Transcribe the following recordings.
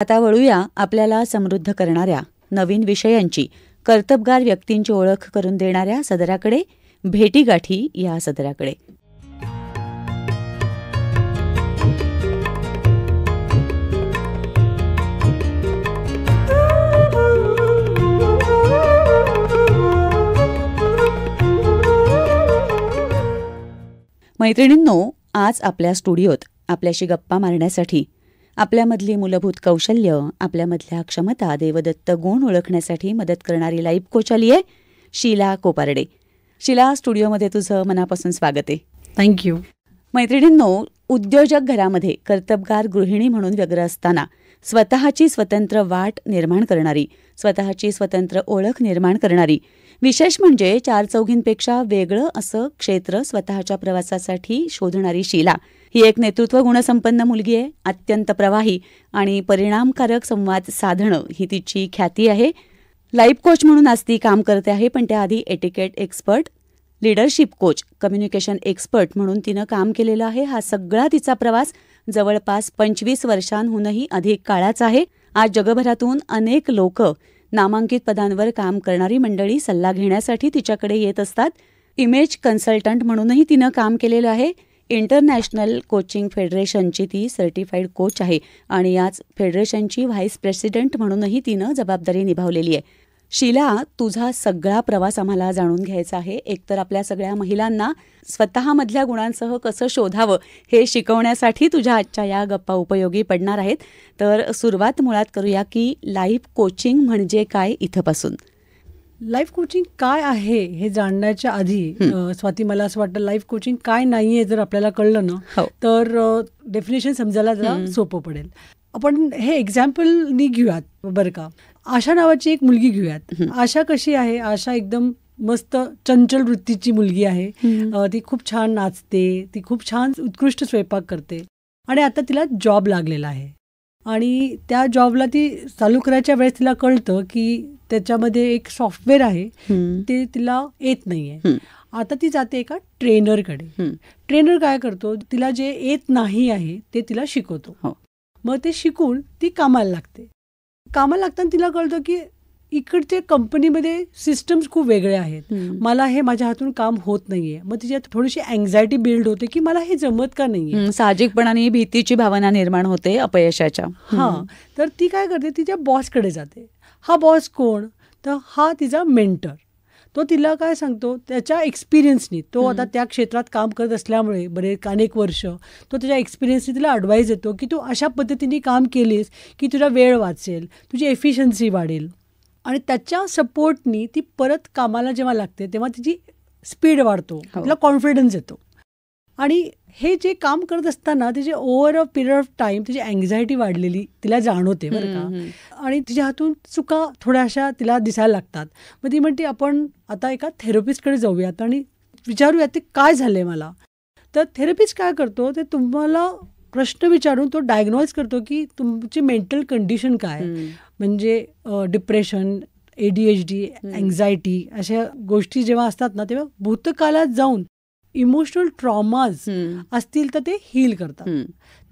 आता वळूया आपल्याला समृद्ध करणाऱ्या नवीन विषयांची, कर्तबगार व्यक्तींची ओळख करून देणाऱ्या सदराकडे, भेटीगाठी या सदराकडे. मैत्रिणींनो, आज आपल्या स्टुडिओत आपल्याशी गप्पा मारण्यासाठी, आपल्यामधली मूलभूत कौशल्य, आपल्यामधल्या क्षमता, देवदत्त गुण ओळखण्यासाठी मदत करणारी लाईफ कोच आली आहे, शीला कोपारडे. शीला, स्टुडिओमध्ये तुझं मनापासून स्वागत आहे. थँक्यू. मैत्रिणींनो, उद्योजक घरामध्ये कर्तबगार गृहिणी म्हणून व्यग्र असताना स्वतःची स्वतंत्र वाट निर्माण करणारी, स्वतःची स्वतंत्र ओळख निर्माण करणारी, विशेष म्हणजे चार चौघींपेक्षा वेगळं असं क्षेत्र स्वतःच्या प्रवासासाठी शोधणारी शीला ही एक नेतृत्व गुणसंपन्न मुलगी आहे. अत्यंत प्रवाही आणि परिणामकारक संवाद साधणं ही तिची ख्याती आहे. लाईफ कोच म्हणून आज ती काम करते आहे, पण त्याआधी etiquette expert, leadership coach, communication expert म्हणून तिनं काम केलेलं आहे. हा सगळा तिचा प्रवास जवळपास 25 वर्षांहूनही अधिक काळाचा आहे. आज जगभरातून अनेक लोक, नामांकित पदांवर काम करणारी मंडळी सल्ला घेण्यासाठी तिच्याकडे येत असतात. इमेज कन्सल्टंट म्हणूनही तिनं काम केलेलं आहे. इंटरनॅशनल कोचिंग फेडरेशनची ती सर्टिफाईड कोच आहे आणि याच फेडरेशनची व्हाईस प्रेसिडेंट म्हणूनही तिनं जबाबदारी निभावलेली आहे. शीला, तुझा सगळा प्रवास आम्हाला जाणून घ्यायचा आहे. एकतर आपल्या सगळ्या महिलांना स्वतःमधल्या गुणांसह कसं शोधावं हे शिकवण्यासाठी तुझ्या आजच्या या गप्पा उपयोगी पडणार आहेत. तर सुरुवात मुळात करूया की लाईफ कोचिंग म्हणजे काय इथपासून. लाईफ कोचिंग काय आहे हे जाणण्याच्या आधी स्वाती, मला असं वाटतं लाईफ कोचिंग काय नाहीये जर आपल्याला कळलं ना तर डेफिनेशन समजायला जरा सोपं पडेल. आपण हे एक्झाम्पलनी घेऊयात बरं का. आशा नावाची एक मुलगी घेऊयात. आशा कशी आहे? आशा एकदम मस्त चंचल वृत्तीची मुलगी आहे. ती खूप छान नाचते, ती खूप छान उत्कृष्ट स्वयंपाक करते आणि आता तिला जॉब लागलेला आहे. आणि त्या जॉबला ती चालू करायच्या वेळेस तिला कळतं की त्याच्यामध्ये एक सॉफ्टवेअर आहे, ते तिला येत नाहीये. आता ती जाते एका ट्रेनरकडे. ट्रेनर काय करतो, तिला जे येत नाही आहे ते तिला शिकवतो. मग ते शिकून ती कामाला लागते. कामाला लागताना तिला कळतं की इकडच्या कंपनीमध्ये सिस्टम्स खूप वेगळे आहेत, मला हे माझ्या हातून काम होत नाहीये. मग तिच्यात थोडीशी अँझायटी बिल्ड होते की मला हे जमत का नाहीये. साहजिकपणाने भीतीची भावना निर्माण होते अपयशाच्या. तर ती काय करते, तिच्या बॉसकडे जाते. हा बॉस कोण? तर हा तिचा मेंटर. तो तिला काय सांगतो, त्याच्या एक्सपिरियन्सनी, तो आता त्या क्षेत्रात काम करत असल्यामुळे अनेक वर्ष, तो त्याच्या एक्सपिरियन्सनी तिला ॲडवाईस देतो की तू अशा पद्धतीने काम केलीस की तुझा वेळ वाचेल, तुझी एफिशियन्सी वाढेल. आणि त्याच्या सपोर्टनी ती परत कामाला जेव्हा लागते तेव्हा तिची स्पीड वाढतो, तिला कॉन्फिडन्स येतो. आणि हे जे काम करत असताना तिचे over a period of time तिची अँझायटी वाढलेली तिला जाणवते बरं का. आणि तिच्या हातून चुका थोड्याशा तिला दिसायला लागतात. मग ती म्हणते आपण आता एका थेरपिस्टकडे जाऊयात आणि विचारूयात ते काय झालंय मला. तर थेरपिस्ट काय करतो, ते तुम्हाला प्रश्न विचारून तो डायग्नोज करतो की तुमची मेंटल कंडिशन काय, म्हणजे डिप्रेशन, ADHD, अँझायटी अशा गोष्टी जेव्हा असतात ना, तेव्हा भूतकाळात जाऊन इमोशनल ट्रॉमाज असतील तर ते हील करतात.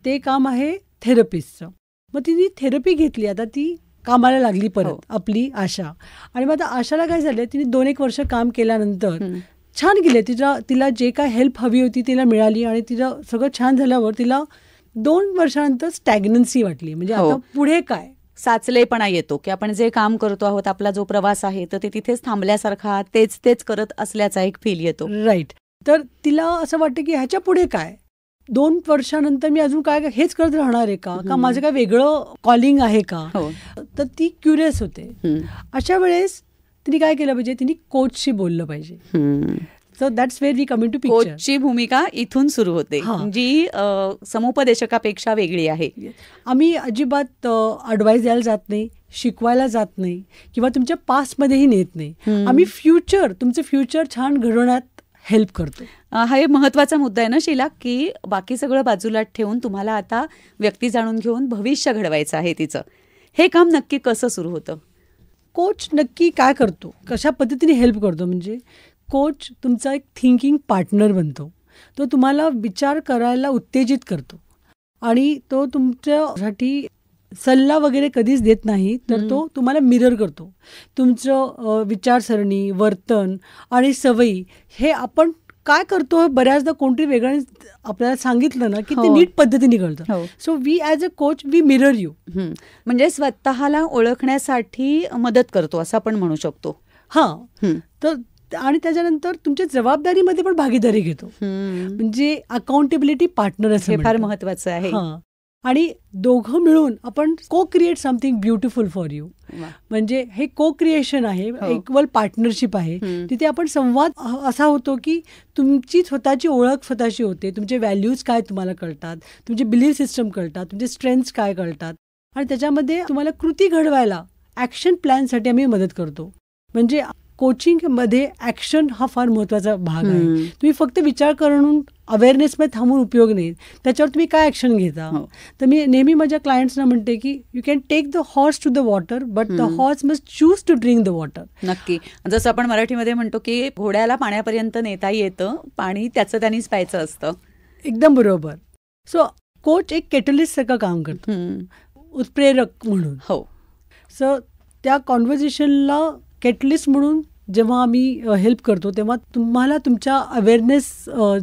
ते काम आहे थेरपिस्टचं. मग तिने थेरपी घेतली, आता ती कामाला लागली परत आपली आशा. आणि मग आता आशाला काय झालं, तिने 2-1 वर्ष काम केल्यानंतर छान गेले, तिला जे काय हेल्प हवी होती तिला मिळाली आणि तिला सगळं छान झाल्यावर तिला 2 वर्षानंतर स्टॅग्नन्सी वाटली. म्हणजे आता पुढे काय, साचलेपणा येतो की आपण जे काम करतो आहोत, आपला जो प्रवास आहे तर ते तिथेच थांबल्यासारखा, तेच करत असल्याचा एक फील येतो. राईट. तर तिला असं वाटतं की ह्याच्या पुढे काय, 2 वर्षानंतर मी अजून काय हेच करत राहणार आहे का माझं काय वेगळं कॉलिंग आहे का. तर ती क्युरियस होते. अशा वेळेस तिने काय केलं पाहिजे, तिने कोचशी बोललं पाहिजे. So that's where we come in to picture. कोचची भूमिका इथून सुरू होते, जी समुपदेशकापेक्षा वेगळी आहे. आम्ही अजिबात ॲडवाईस द्यायला जात नाही, शिकवायला जात नाही किंवा तुमच्या पास्टमध्येही नेत नाही. आम्ही तुमचं फ्युचर छान घडवण्यात हेल्प करतो. हा एक महत्त्वाचा मुद्दा आहे ना शीला, की बाकी सगळं बाजूला ठेवून तुम्हाला आता व्यक्ती जाणून घेऊन भविष्य घडवायचं आहे तिचं. हे काम नक्की कसं सुरू होतं? कोच नक्की काय करतो, कशा पद्धतीने हेल्प करतो, म्हणजे कोच तुमचा एक थिंकिंग पार्टनर बनतो. तो तुम्हाला विचार करायला उत्तेजित करतो आणि तो तुमच्यासाठी सल्ला वगैरे कधीच देत नाही, तर तो तुम्हाला मिरर करतो. तुमचं विचारसरणी, वर्तन आणि सवयी हे आपण काय करतो बऱ्याचदा कोणतरी वेगळ्याने आपल्याला सांगितलं ना की ते नीट पद्धतीने कळतं. So we as a coach we mirror you. म्हणजे स्वतःला ओळखण्यासाठी मदत करतो असं आपण म्हणू शकतो. हां, तर आणि त्याच्यानंतर तुमच्या जबाबदारीमध्ये पण भागीदारी घेतो. म्हणजे अकाउंटेबिलिटी पार्टनर असं हे फार महत्वाचं आहे. आणि दोघं मिळून आपण को create something beautiful for you. म्हणजे हे को क्रिएशन आहे, इक्वल पार्टनरशिप आहे. तिथे आपण संवाद असा होतो की तुमची स्वतःची ओळख स्वतःची होते, तुमचे व्हॅल्यूज काय तुम्हाला कळतात, तुमचे बिलीफ सिस्टम कळतात, तुमचे स्ट्रेंथ्स काय कळतात आणि त्याच्यामध्ये तुम्हाला कृती घडवायला ॲक्शन प्लॅनसाठी आम्ही मदत करतो. म्हणजे कोचिंगमध्ये ॲक्शन हा फार महत्त्वाचा भाग आहे. तुम्ही फक्त विचार करून अवेअरनेसमध्ये थांबून उपयोग नाही, त्याच्यावर तुम्ही काय ॲक्शन घेता. तर मी नेहमी माझ्या क्लायंट्सना म्हणते की you can take the horse to the water but the horse must choose to drink the water. नक्की. जसं आपण मराठीमध्ये म्हणतो की घोड्याला पाण्यापर्यंत नेता येतं, पाणी त्याचं त्यांनीच प्यायचं असतं. एकदम बरोबर. सो कोच एक केटलिस्ट सारखं काम करतो, उत्प्रेरक म्हणून. सो त्या कॉन्व्हर्सेशनला केटलिस्ट म्हणून जेव्हा आम्ही हेल्प करतो तेव्हा तुम्हाला तुमच्या अवेअरनेस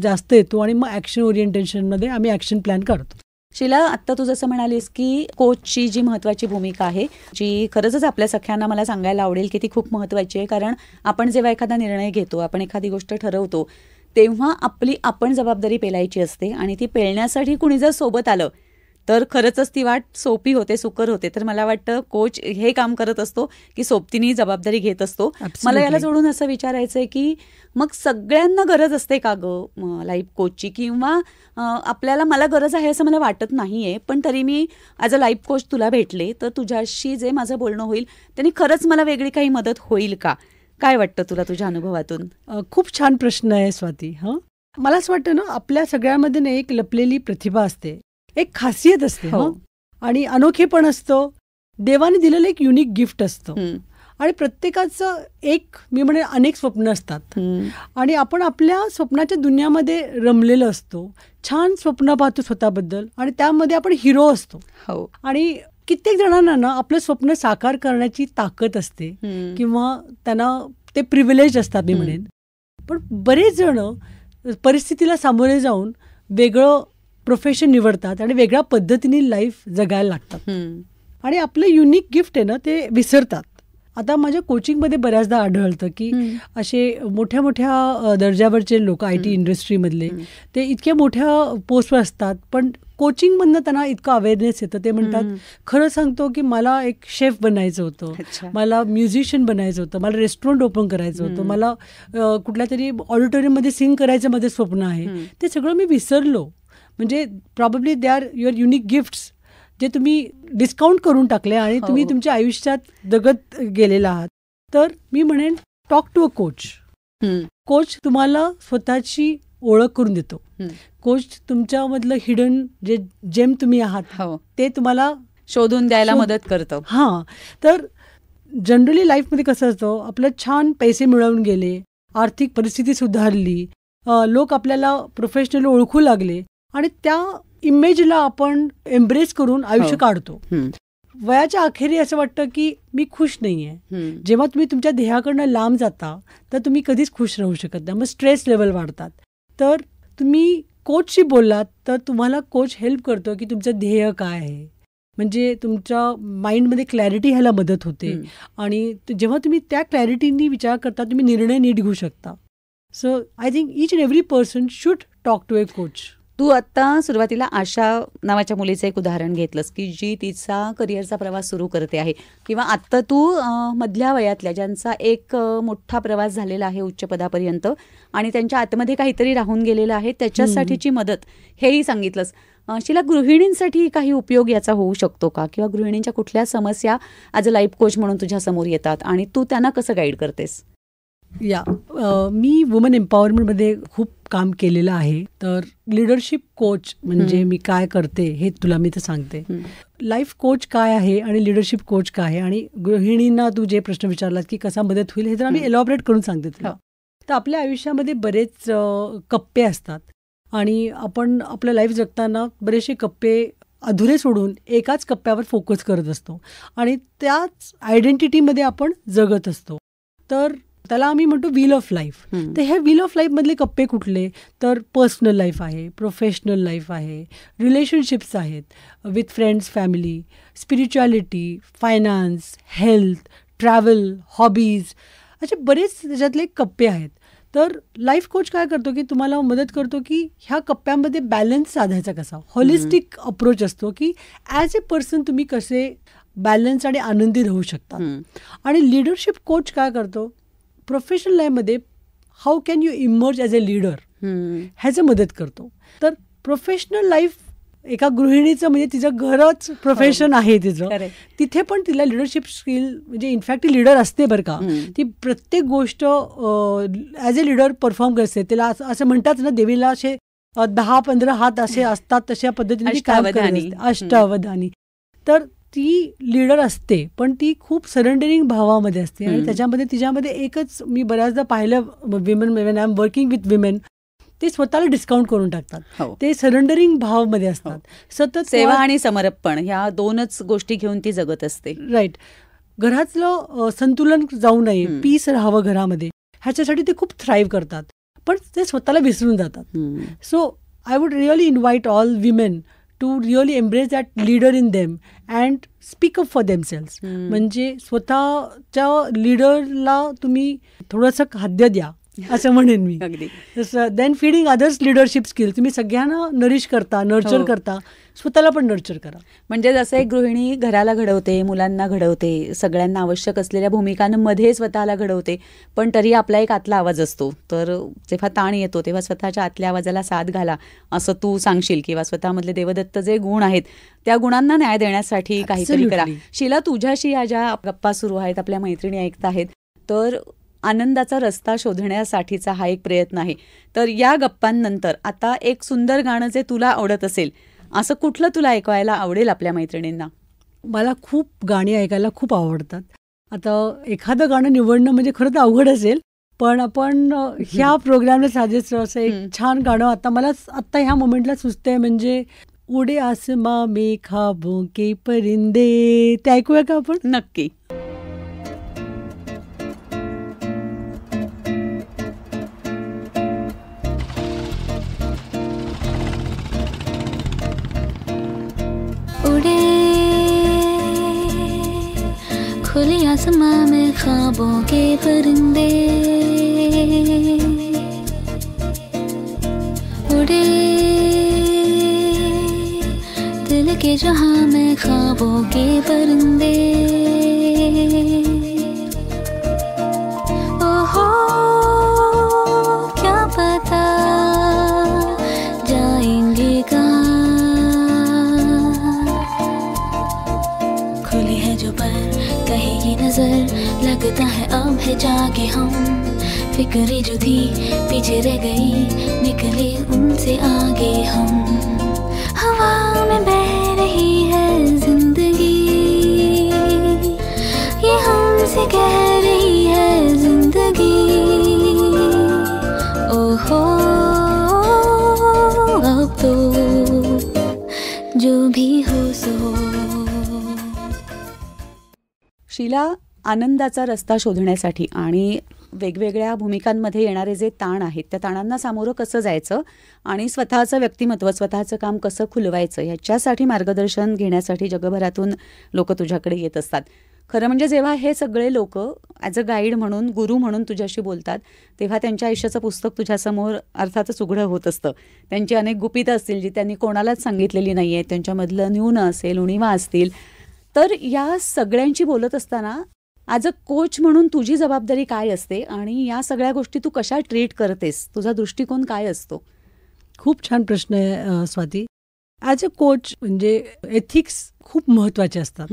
जास्त येतो आणि मग ॲक्शन ओरिएंटेशनमध्ये आम्ही ॲक्शन प्लॅन करतो. शीला, आत्ता तू जसं म्हणालीस की कोचची जी महत्त्वाची भूमिका आहे, जी खरंच आपल्या सख्यांना मला सांगायला आवडेल की ती खूप महत्त्वाची आहे. कारण आपण जेव्हा एखादा निर्णय घेतो, आपण एखादी गोष्ट ठरवतो, तेव्हा आपण जबाबदारी पेलायची असते आणि ती पेलण्यासाठी कुणी जर सोबत आलं तर खरंच ती वाट सोपी होते, सुकर होते. तर मला वाटतं कोच हे काम करत असतो की सोबतीने जबाबदारी घेत असतो. मला याला जोडून असं विचारायचं आहे की मग सगळ्यांना गरज असते का गं लाईफ कोचची, किंवा आपल्याला मला गरज आहे असं मला वाटत नाही आहे, पण तरी मी ॲज अ लाईफ कोच तुला भेटले तर तुझ्याशी जे माझं बोलणं होईल त्यांनी खरंच मला वेगळी काही मदत होईल का? काय वाटतं तुला तुझ्या अनुभवातून? खूप छान प्रश्न आहे स्वाती. मला असं वाटतं ना, आपल्या सगळ्यामध्ये ना एक लपलेली प्रतिभा असते, एक खासियत असते आणि अनोखेपण असतं, देवाने दिलेलं एक युनिक गिफ्ट असतं. आणि प्रत्येकाचं एक मी म्हणे अनेक स्वप्न असतात आणि आपण आपल्या स्वप्नाच्या दुनियामध्ये रमलेलो असतो, छान स्वप्न पाहतो स्वतःबद्दल आणि त्यामध्ये आपण हिरो असतो. आणि कित्येक जणांना ना आपलं स्वप्न साकार करण्याची ताकद असते किंवा त्यांना ते प्रिव्हिलेज असतात मी म्हणेन. पण बरेच जण परिस्थितीला सामोरे जाऊन वेगळं प्रोफेशन निवडतात आणि वेगळ्या पद्धतीने लाईफ जगायला लागतात आणि आपलं युनिक गिफ्ट आहे ना ते विसरतात. आता माझ्या कोचिंगमध्ये बऱ्याचदा आढळतं की असे मोठ्या मोठ्या दर्जावरचे लोक IT इंडस्ट्रीमधले ते इतक्या मोठ्या पोस्टवर असतात, पण कोचिंगमधनं त्यांना इतकं अवेअरनेस येतं. ते म्हणतात, खरं सांगतो की मला एक शेफ बनायचं होतं, मला म्युझिशियन बनायचं होतं, मला रेस्टॉरंट ओपन करायचं होतं, मला कुठल्या तरी ऑडिटोरियममध्ये सिंग करायचं माझं स्वप्न आहे, ते सगळं मी विसरलो. म्हणजे probably they are your unique gifts जे तुम्ही डिस्काउंट करून टाकले आणि तुम्ही तुमच्या आयुष्यात जगत गेलेला आहात. तर मी म्हणेन talk to a coach. Coach तुम्हाला स्वतःची ओळख करून देतो. कोच तुमच्यामधलं हिडन जे जेम तुम्ही आहात ते तुम्हाला शोधून द्यायला मदत करतं. तर जनरली लाईफमध्ये कसं असतं, आपलं छान पैसे मिळवून गेले, आर्थिक परिस्थिती सुधारली, लोक आपल्याला प्रोफेशनली ओळखू लागले आणि त्या इमेजला आपण एम्ब्रेस करून आयुष्य काढतो. वयाच्या अखेरी असं वाटतं की मी खुश नाही आहे. जेव्हा तुम्ही तुमच्या ध्येयाकडनं लांब जाता तर तुम्ही कधीच खुश राहू शकत नाही, मग स्ट्रेस लेवल वाढतात. तर तुम्ही कोचशी बोललात तर तुम्हाला कोच हेल्प करतो की तुमचं ध्येय काय आहे, म्हणजे तुमच्या माइंडमध्ये क्लॅरिटी ह्याला मदत होते आणि जेव्हा तुम्ही त्या क्लॅरिटीनी विचार करता तुम्ही निर्णय नीट घेऊ शकता. So I think each and every person should talk to a coach. तू आत्ता सुरुवातीला आशा नावाच्या मुलीचं एक उदाहरण घेतलंस की जी तिचा करिअरचा प्रवास सुरू करते आहे, किंवा आत्ता तू मधल्या वयातल्या ज्यांचा एक मोठा प्रवास झालेला आहे उच्च पदापर्यंत आणि त्यांच्या आतमध्ये काहीतरी राहून गेलेलं आहे, त्याच्यासाठीची मदत हेही सांगितलंस. शीला, गृहिणींसाठी काही उपयोग याचा होऊ शकतो का, किंवा गृहिणींच्या कुठल्या समस्या ॲज अ लाईफ कोच म्हणून तुझ्या समोर येतात आणि तू त्यांना कसं गाईड करतेस? मी वुमन एम्पॉवरमेंटमध्ये खूप काम केलेलं आहे. तर लिडरशिप कोच म्हणजे मी काय करते हे तुला मी तर सांगते. लाईफ कोच काय आहे आणि लिडरशिप कोच काय आहे, आणि गृहिणींना तू जे प्रश्न विचारलात की कसा मदत होईल हे तर आम्ही एलॉबरेट करून सांगते तुला. तर आपल्या आयुष्यामध्ये बरेच कप्पे असतात आणि आपण आपलं लाईफ जगताना बरेचसे कप्पे अधुरे सोडून एकाच कप्प्यावर फोकस करत असतो आणि त्याच आयडेंटिटीमध्ये आपण जगत असतो. तर त्याला आम्ही म्हणतो व्हील ऑफ लाईफ. तर ह्या व्हील ऑफ लाईफमधले कप्पे कुठले, तर पर्सनल लाईफ आहे, प्रोफेशनल लाईफ आहे, रिलेशनशिप्स आहेत with friends, family, spirituality, finance, health, travel, hobbies, असे बरेच त्याच्यातले कप्पे आहेत. तर लाईफ कोच काय करतो की तुम्हाला मदत करतो की ह्या कप्प्यामध्ये बॅलन्स साधायचा कसा. हॉलिस्टिक अप्रोच असतो की ॲज अ पर्सन तुम्ही कसे बॅलन्स आणि आनंदी राहू शकता. आणि लिडरशिप कोच काय करतो, प्रोफेशनल लाईफमध्ये how can you emerge as a leader ह्याचं मदत करतो. तर प्रोफेशनल लाईफ एका गृहिणीचं म्हणजे तिचं घरच प्रोफेशन आहे तिचं, तिथे पण तिला लिडरशिप स्किल म्हणजे इनफॅक्ट ती लीडर असते बरं का. ती प्रत्येक गोष्ट ॲज अ लीडर परफॉर्म करते. तिला असं म्हणतात ना, देवीला असे 10-15 हात असे असतात, तशा पद्धतीने अष्टावधानी. तर ती लीडर असते पण ती खूप सरेंडरिंग भावामध्ये असते आणि त्याच्यामध्ये तिच्यामध्ये एकच मी बऱ्याचदा पाहिलं women, when I am working with women, ते स्वतःला डिस्काउंट करून टाकतात. ते सरेंडरिंग भावमध्ये असतात. सतत सेवा आणि समर्पण ह्या दोनच गोष्टी घेऊन ती जगत असते. राईट. घरातलं संतुलन जाऊ नये, पीस राहावं घरामध्ये, ह्याच्यासाठी ते खूप थ्राईव्ह करतात पण ते स्वतःला विसरून जातात. So I would really invite all women to really embrace that leader in them and speak up for themselves. म्हणजे स्वतःच्या लीडरला तुम्ही थोडंसं खाद्य द्या असं म्हणेन मी. अगदी. Then feeding others leadership skill. तुम्ही सगळ्यांना नरिश करता, नर्चर करता, स्वतःला पण नर्चर करा. म्हणजे जसं एक गृहिणी घराला घडवते, मुलांना घडवते, सगळ्यांना आवश्यक असलेल्या भूमिकांमध्ये स्वतःला घडवते, पण तरी आपला एक आतला आवाज असतो. तर जेव्हा ताण येतो तेव्हा स्वतःच्या आतल्या आवाजाला साथ घाला असं तू सांगशील, किंवा स्वतःमधले देवदत्त जे गुण आहेत त्या गुणांना न्याय देण्यासाठी काहीतरी करा. शीला, तुझ्याशी या ज्या गप्पा सुरू आहेत, आपल्या मैत्रिणी ऐकत आहेत, तर आनंदाचा रस्ता शोधण्यासाठीचा हा एक प्रयत्न आहे. तर या गप्पांनंतर आता एक सुंदर गाणं जे तुला आवडत असेल असं कुठलं तुला ऐकायला आवडेल आपल्या मैत्रिणींना? मला खूप गाणी ऐकायला खूप आवडतात. आता एखादं गाणं निवडणं म्हणजे खरं तर अवघड असेल, पण आपण ह्या प्रोग्रामला साजेसं असं एक छान गाणं मला आत्ता ह्या मोमेंटला सुचतंय, म्हणजे उडे आसमां में ख्वाबों के परिंदे. ते ऐकूया का आपण? नक्की. खुले आसमां में ख्वाबों के परिंदे उड़े, दिल के जहां में ख्वाबों के परिंदे. ओहो क्या पता जाएंगे कहाँ, खुली है जो पर कहीं ये नजर, लगता है अब है जागे हम, फिक्रें जो थी पीछे रह गई, निकले उनसे आगे हम. हवा में बह रही है जिंदगी, ये हमसे कह रही है जिंदगी. ओहो अब तो जो भी हो सो. शीला, आनंदाचा रस्ता शोधण्यासाठी आणि वेगवेगळ्या भूमिकांमध्ये येणारे जे ताण आहेत त्या ताणांना सामोरं कसं जायचं आणि स्वतःचं व्यक्तिमत्व, स्वतःचं काम कसं खुलवायचं, ह्याच्यासाठी मार्गदर्शन घेण्यासाठी जगभरातून लोक तुझ्याकडे येत असतात. खरं म्हणजे जेव्हा हे सगळे लोक ॲज अ गाईड म्हणून, गुरु म्हणून तुझ्याशी बोलतात, तेव्हा त्यांच्या आयुष्याचं पुस्तक तुझ्यासमोर अर्थातच उघडं होत असतं. त्यांची अनेक गुपितं असतील जी त्यांनी कोणालाच सांगितलेली नाही आहेत, त्यांच्यामधलं न्यूनं असेल, उणिवा असतील. तर या सगळ्यांची बोलत असताना ॲज अ कोच म्हणून तुझी जबाबदारी काय असते आणि या सगळ्या गोष्टी तू कशा ट्रीट करतेस? तुझा दृष्टिकोन काय असतो? खूप छान प्रश्न आहे स्वाती. ॲज अ कोच म्हणजे एथिक्स खूप महत्त्वाचे असतात.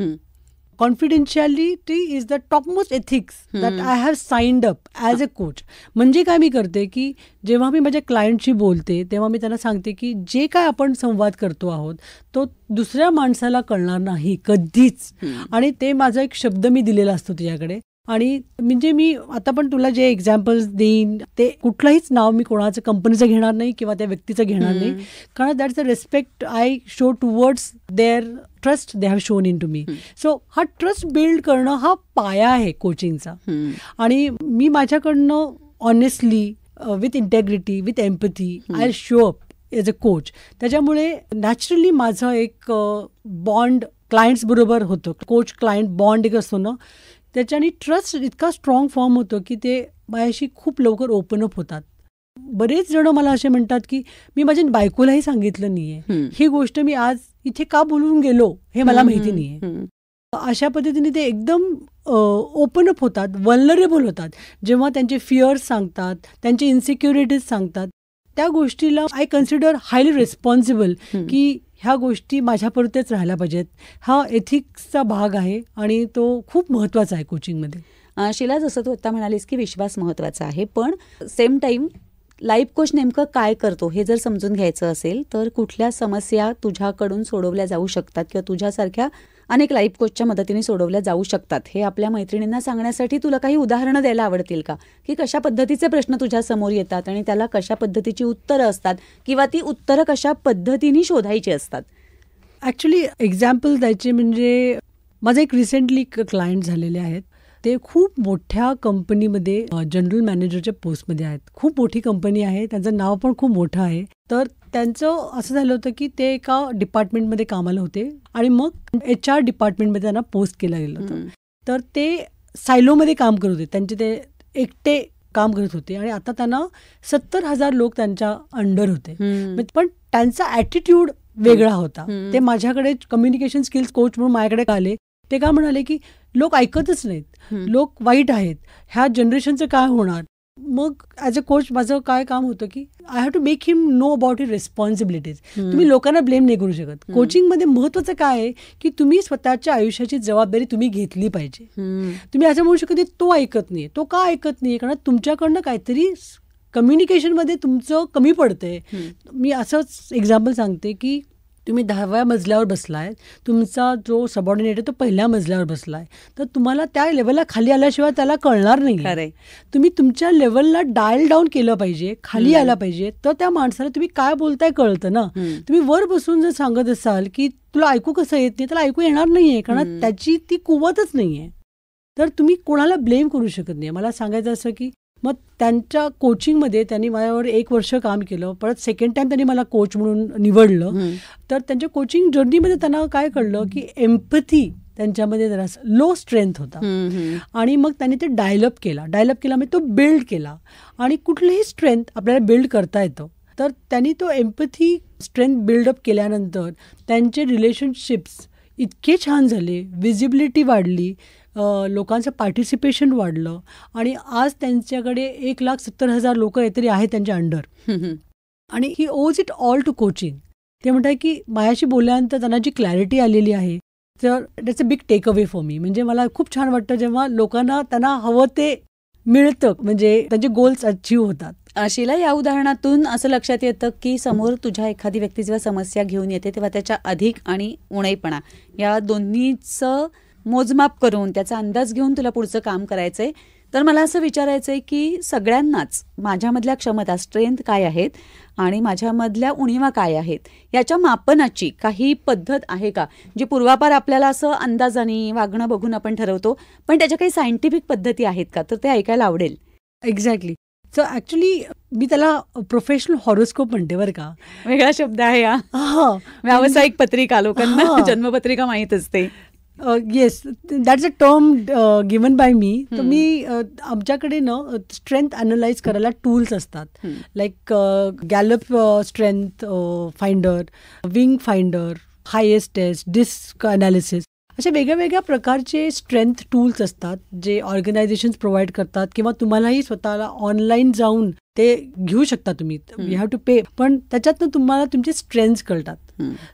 Confidentiality is the topmost ethics that I have signed up as a coach. म्हणजे काय मी करते की जेव्हा मी माझ्या क्लायंटशी बोलते तेव्हा मी त्यांना सांगते की जे काय आपण संवाद करतो आहोत तो दुसऱ्या माणसाला कळणार नाही कधीच. आणि ते माझा एक शब्द मी दिलेला असतो तुझ्याकडे आणि म्हणजे मी आता पण तुला जे एक्झाम्पल्स देईन ते कुठलंहीच नाव मी कोणाचं कंपनीचं घेणार नाही किंवा त्या व्यक्तीचं घेणार नाही, कारण that's a respect I show towards their trust they have shown in to me. So हा ट्रस्ट बिल्ड करणं हा पाया आहे कोचिंगचा. आणि मी माझ्याकडनं honestly with integrity with empathy I show up as a coach. त्याच्यामुळे नॅचरली माझं एक बॉन्ड क्लायंट्स बरोबर होतं. कोच क्लायंट बॉन्ड एक असतो ना, त्याच्याने ट्रस्ट इतका स्ट्रॉंग फॉर्म होतो की ते माझ्याशी खूप लवकर ओपन अप होतात. बरेच जण मला असे म्हणतात की मी माझ्या बायकोलाही सांगितलं नाहीये ही गोष्ट, मी आज इथे का बोलून गेलो हे मला माहिती नाहीये. अशा पद्धतीने ते एकदम ओपन अप होतात, वल्नरेबल होतात. जेव्हा त्यांचे फिअर्स सांगतात, त्यांचे इन्सिक्युरिटीज सांगतात, त्या गोष्टीला आय कन्सिडर हायली रिस्पॉन्सिबल की ह्या गोष्टी माझ्यापुरतेच राहायला पाहिजेत. हा एथिक्सचा भाग आहे आणि तो खूप महत्त्वाचा आहे कोचिंगमध्ये. शीला, जसं तू आता म्हणालीस की विश्वास महत्त्वाचा आहे, पण सेम टाईम लाईफ कोच नेमकं काय करतो हे जर समजून घ्यायचं असेल तर कुठल्या समस्या तुझ्याकडून सोडवल्या जाऊ शकतात किंवा तुझ्यासारख्या अनेक लाईफ कोचच्या मदतीने सोडवल्या जाऊ शकतात हे आपल्या मैत्रिणींना सांगण्यासाठी तुला काही उदाहरणं द्यायला आवडतील का? की कशा पद्धतीचे प्रश्न तुझ्या समोर येतात आणि त्याला कशा पद्धतीची उत्तरं असतात किंवा ती उत्तरं कशा पद्धतीने शोधायची असतात? ॲक्च्युली एक्झाम्पल द्यायचे म्हणजे माझं एक रिसेंटली क्लायंट झालेले आहेत. ते खूप मोठ्या कंपनीमध्ये जनरल मॅनेजरच्या पोस्टमध्ये आहेत. खूप मोठी कंपनी आहे, त्यांचं नाव पण खूप मोठं आहे. तर त्यांचं असं झालं होतं की ते एका डिपार्टमेंटमध्ये कामाला होते आणि मग HR डिपार्टमेंटमध्ये त्यांना पोस्ट केलं गेलं होतं. तर ते सायलोमध्ये काम करत होते, त्यांचे ते एकटे काम करत होते आणि आता त्यांना 70,000 लोक त्यांच्या अंडर होते. पण त्यांचा ॲटिट्यूड वेगळा होता. ते माझ्याकडे कम्युनिकेशन स्किल्स कोच म्हणून माझ्याकडे आले. ते काय म्हणाले की लोक ऐकतच नाहीत, लोक वाईट आहेत, ह्या जनरेशनचं काय होणार. मग ॲज अ कोच माझं काय काम होतं की I have to make him know about his responsibilities. तुम्ही लोकांना ब्लेम नाही करू शकत. कोचिंगमध्ये महत्त्वाचं काय आहे की तुम्ही स्वतःच्या आयुष्याची जबाबदारी तुम्ही घेतली पाहिजे. तुम्ही असं म्हणू शकत तो ऐकत नाही, तो का ऐकत नाही, कारण तुमच्याकडनं काहीतरी कम्युनिकेशनमध्ये तुमचं कमी पडतंय. मी असंच एक्झाम्पल सांगते की तुम्ही 10व्या मजल्यावर बसलाय, तुमचा जो सबऑर्डिनेट आहे तो पहिल्या मजल्यावर बसलाय, तर तुम्हाला त्या लेवलला खाली आल्याशिवाय त्याला कळणार नाही. तुम्ही तुमच्या लेवलला डायल डाऊन केलं पाहिजे, खाली आला पाहिजे, तर त्या माणसाला तुम्ही काय बोलताय कळतं ना. तुम्ही वर बसून जर सांगत असाल की तुला ऐकू कसं येत नाही, त्याला ऐकू येणार नाहीये, कारण त्याची ती कुवतच नाहीये. तर तुम्ही कोणाला ब्लेम करू शकत नाही. मला सांगायचं असं की मग त्यांच्या कोचिंगमध्ये त्यांनी माझ्यावर 1 वर्ष काम केलं. परत सेकंड टाइम त्यांनी मला कोच म्हणून निवडलं. तर त्यांच्या कोचिंग जर्नीमध्ये त्यांना काय कळलं की एम्पथी त्यांच्यामध्ये जरा लो स्ट्रेंथ होता. आणि मग त्यांनी ते डायलअप केला म्हणजे तो बिल्ड केला. आणि कुठलीही स्ट्रेंथ आपल्याला बिल्ड करता येतं. तर त्यांनी तो एम्पथी स्ट्रेंथ बिल्डअप केल्यानंतर त्यांचे रिलेशनशिप्स इतके छान झाले, विजिबिलिटी वाढली, लोकांचं पार्टिसिपेशन वाढलं आणि आज त्यांच्याकडे 1,70,000 लोक काहीतरी आहेत त्यांच्या अंडर. आणि ही ओज इट ऑल टू कोचिंग. ते म्हणतात की माझ्याशी बोलल्यानंतर त्यांना जी क्लॅरिटी आलेली आहे, तर that's a big tech away for me. म्हणजे मला खूप छान वाटतं जेव्हा लोकांना त्यांना हवं ते मिळतं, म्हणजे त्यांचे गोल्स अचीव्ह होतात. शीला, या उदाहरणातून असं लक्षात येतं की समोर तुझ्या एखादी व्यक्ती जेव्हा समस्या घेऊन येते तेव्हा त्याच्या अधिक आणि उणेपणा या दोन्हीचं मोजमाप करून त्याचा अंदाज घेऊन तुला पुढचं काम करायचंय. तर मला असं विचारायचंय की सगळ्यांनाच माझ्यामधल्या क्षमता, स्ट्रेंथ काय आहेत आणि माझ्यामधल्या उणीवा काय आहेत याच्या मापनाची काही पद्धत आहे का, जी पूर्वापार आपल्याला असं अंदाजाने वागणं बघून आपण ठरवतो, पण त्याच्या काही सायंटिफिक पद्धती आहेत का? तर ते ऐकायला आवडेल. एक्झॅक्टली. सो ॲक्च्युली मी त्याला प्रोफेशनल हॉरोस्कोप म्हणते बरं का. वेगळा शब्द आहे हा. व्यावसायिक पत्रिका, लोकांना जन्मपत्रिका माहीत असते. Yes, that's a term given by me. तर मी आमच्याकडे ना स्ट्रेंथ अनालाइज करायला टूल्स असतात, like Gallup strength finder, wing finder, highest test, DISC analysis, अशा वेगळ्या वेगळ्या प्रकारचे स्ट्रेंथ टूल्स असतात जे ऑर्गनायझेशन्स प्रोव्हाइड करतात किंवा तुम्हालाही स्वतःला ऑनलाईन जाऊन ते घेऊ शकता तुम्ही. यू हॅव टू पे, पण त्याच्यातनं तुम्हाला तुमचे स्ट्रेंथ्स कळतात.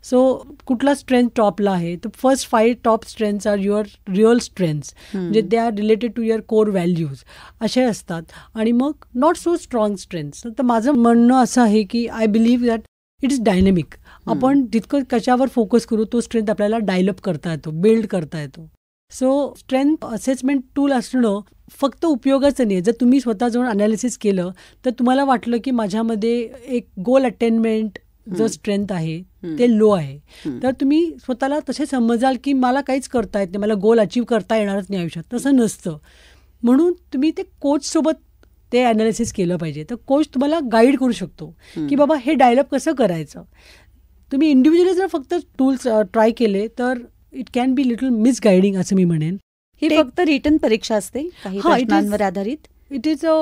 सो कुठला स्ट्रेंथ टॉपला आहे, तर first 5 top strengths are your real strengths, म्हणजे they are related to your core values असे असतात. आणि मग नॉट सो स्ट्रॉंग स्ट्रेंथ्स. तर माझं म्हणणं असं आहे की I believe that it is dynamic. आपण जितकं कशावर फोकस करू तो स्ट्रेंथ आपल्याला डायलअप करता येतो, बिल्ड करता येतो. सो स्ट्रेंथ असेसमेंट टूल असणं फक्त उपयोगाचं नाही. जर तुम्ही स्वतः जाऊन अनालिसिस केलं तर तुम्हाला वाटलं की माझ्यामध्ये एक गोल अटेनमेंट जो स्ट्रेंथ आहे ते लो आहे, तर तुम्ही स्वतःला तसे समजाल की मला काहीच करता येत नाही, मला गोल अचीव्ह करता येणारच नाही आयुष्यात. तसं नसतं. म्हणून तुम्ही ते कोचसोबत ते ॲनालिसिस केलं पाहिजे. तर कोच तुम्हाला गाईड करू शकतो की बाबा हे डेव्हलप कसं करायचं. तुम्ही इंडिव्हिज्युअली जर फक्त टूल्स ट्राय केले तर इट कॅन बी लिटल मिसगायडिंग असं मी म्हणेन. ही फक्त रिटन परीक्षा असते काही प्रश्नांवर आधारित. It is a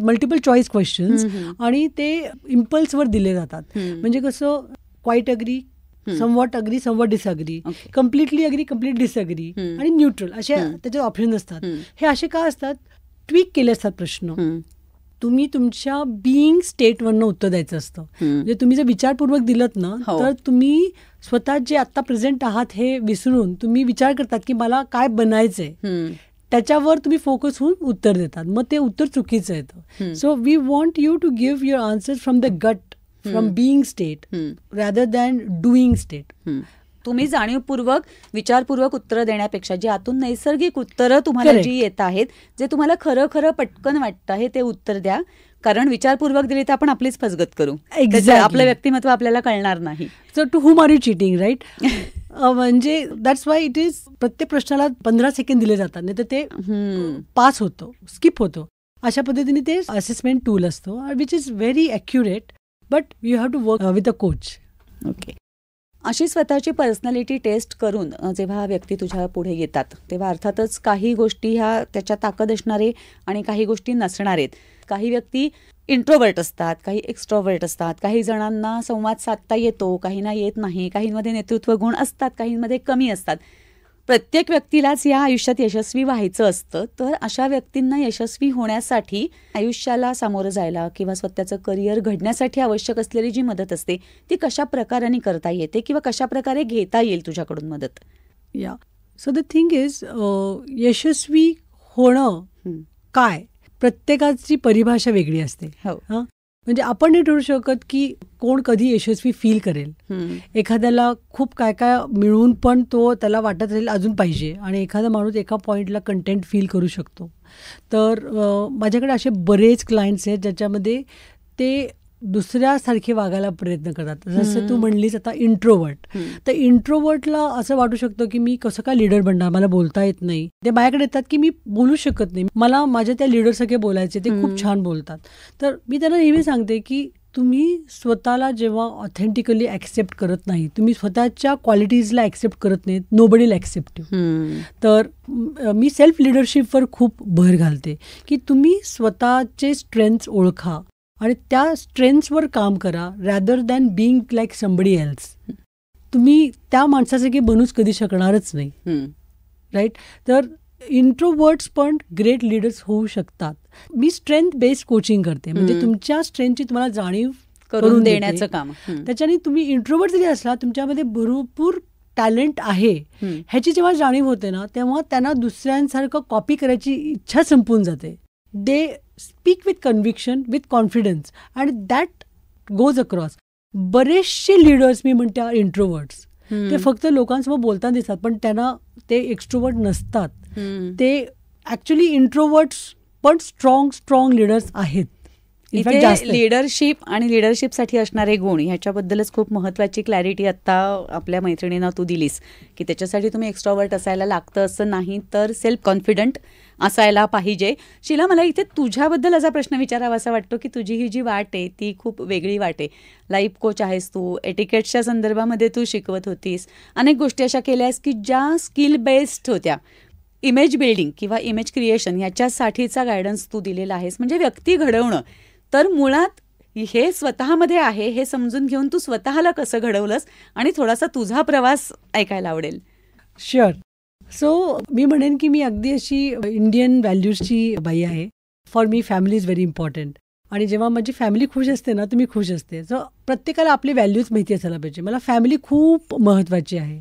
multiple choice questions आणि ते इम्पल्सवर दिले जातात. म्हणजे कसं quite agree, somewhat agree, somewhat disagree, completely agree, complete disagree आणि न्यूट्रल असे त्याचे ऑप्शन असतात. हे असे का असतात? ट्विक केले असतात प्रश्न. तुम्ही तुमच्या बिईंग स्टेटवरनं उत्तर द्यायचं असतं. म्हणजे तुम्ही जर विचारपूर्वक दिलत ना तर तुम्ही स्वतः जे आता प्रेझेंट आहात हे विसरून तुम्ही विचार करतात की मला काय बनायचंय, त्याच्यावर तुम्ही फोकस होऊन उत्तर देतात. मग ते उत्तर चुकीचं येतं. So we want you to give your answers from the gut, from being state rather than doing state. तुम्ही जाणीवपूर्वक विचारपूर्वक उत्तरं देण्यापेक्षा जी आतून नैसर्गिक उत्तरं तुम्हाला जी येत आहेत, जे तुम्हाला खरं खरं पटकन वाटतं आहे ते उत्तर द्या. कारण विचारपूर्वक दिली तर आपण आपलीच फसगत करू. आपलं व्यक्तिमत्व आपल्याला कळणार नाही. So to whom are you cheating, right? म्हणजे दॅट्स वाय इट इज प्रत्येक प्रश्नाला 15 सेकंद दिले जातात, नाही तर ते पास होतो, स्किप होतो. अशा पद्धतीने ते असेसमेंट टूल असतो which is very accurate, but you have to work with a coach. Okay. अशी स्वतःची पर्सनॅलिटी टेस्ट करून जेव्हा व्यक्ती तुझ्या पुढे येतात तेव्हा अर्थातच काही गोष्टी ह्या त्याच्या ताकद असणारे आणि काही गोष्टी नसणार आहेत. काही व्यक्ती इंट्रोवर्ट असतात, काही एक्स्ट्रोवर्ट असतात, काही जणांना संवाद साधता येतो, काहींना येत नाही, काहींमध्ये नेतृत्व गुण असतात, काहींमध्ये कमी असतात. प्रत्येक व्यक्तीलाच या आयुष्यात यशस्वी व्हायचं असतं. तर अशा व्यक्तींना यशस्वी होण्यासाठी आयुष्याला सामोरं जायला किंवा स्वतःचं करिअर घडण्यासाठी आवश्यक असलेली जी मदत असते ती कशा प्रकाराने करता येते किंवा कशा प्रकारे घेता येईल तुझ्याकडून मदत? या सो द थिंग इज यशस्वी होणं काय, प्रत्येकाची परिभाषा वेगळी असते. हो. म्हणजे आपण नाही ठरवू शकत की कोण कधी यशस्वी फील करेल. एखाद्याला खूप काय काय मिळून पण तो त्याला वाटत राहील अजून पाहिजे, आणि एखादा माणूस एका पॉईंटला कंटेंट फील करू शकतो. तर माझ्याकडे असे बरेच क्लायंट्स आहेत ज्याच्यामध्ये ते दुसऱ्यासारखे वागायला प्रयत्न करतात. जसं तू म्हणलीस आता इंट्रोवर्ट, तर इंट्रोवर्टला असं वाटू शकतं की मी कसं काय लीडर बनणार, मला बोलता येत नाही. ते माझ्याकडे येतात की मी बोलू शकत नाही, मला माझ्या त्या लीडरसारखे बोलायचे, ते खूप छान बोलतात. तर मी त्यांना नेहमी सांगते की तुम्ही स्वतःला जेव्हा ऑथेंटिकली ॲक्सेप्ट करत नाही, तुम्ही स्वतःच्या क्वालिटीजला ॲक्सेप्ट करत नाहीत, नोबडी ॲक्सेप्ट यू. तर मी सेल्फ लिडरशिपवर खूप भर घालते की तुम्ही स्वतःचे स्ट्रेंथ्स ओळखा आणि त्या स्ट्रेंथ्सवर काम करा rather than being like somebody else. तुम्ही त्या माणसासारखे बनूच कधी शकणारच नाही, राईट? तर इंट्रोवर्ट्स पण ग्रेट लीडर्स होऊ शकतात. मी स्ट्रेंथ बेस्ड कोचिंग करते, म्हणजे तुमच्या स्ट्रेंथची तुम्हाला जाणीव करून देण्याचं काम. त्याच्याने तुम्ही इंट्रोवर्ट जरी असला, तुमच्यामध्ये भरपूर टॅलेंट आहे ह्याची जेव्हा जाणीव होते ना, तेव्हा त्यांना दुसऱ्यांसारखं कॉपी करायची इच्छा संपून जाते. They speak with conviction, with confidence, and that goes across. बरेचसे लीडर्स मी म्हणते आर इंट्रोवर्ट्स. ते फक्त लोकांसमोर बोलताना दिसतात, पण त्यांना ते एक्स्ट्रोवर्ट नसतात. ते ॲक्च्युली इंट्रोवर्ट्स पण स्ट्रॉंग लीडर्स आहेत. लिडरशिप आणि लिडरशिपसाठी असणारे गुण ह्याच्याबद्दलच खूप महत्त्वाची क्लॅरिटी आत्ता आपल्या मैत्रिणींना तू दिलीस की त्याच्यासाठी तुम्ही एक्स्ट्रॉवर्ट असायला लागतं असं नाही, तर सेल्फ कॉन्फिडंट असायला पाहिजे. शीला, मला इथे तुझ्याबद्दल असा प्रश्न विचारावा असा वाटतो की तुझी ही जी वाट आहे ती खूप वेगळी वाट आहे. लाईफ कोच आहेस तू, एटिकेट्सच्या संदर्भामध्ये तू शिकवत होतीस, अनेक गोष्टी अशा केल्यास की ज्या स्किल बेस्ड होत्या. इमेज बिल्डिंग किंवा इमेज क्रिएशन याच्यासाठीचा गायडन्स तू दिलेला आहेस. म्हणजे व्यक्ती घडवणं तर मुळात हे स्वतःमध्ये आहे हे समजून घेऊन तू स्वतःला कसं घडवलंस आणि थोडासा तुझा प्रवास ऐकायला आवडेल. शुअर. सो मी म्हणेन की मी अगदी अशी इंडियन व्हॅल्यूजची बाई आहे. For me family is very important, आणि जेव्हा माझी फॅमिली खुश असते ना तर मी खुश असते. सो प्रत्येकाला आपली व्हॅल्यूज माहिती असायला पाहिजे. मला फॅमिली खूप महत्त्वाची आहे.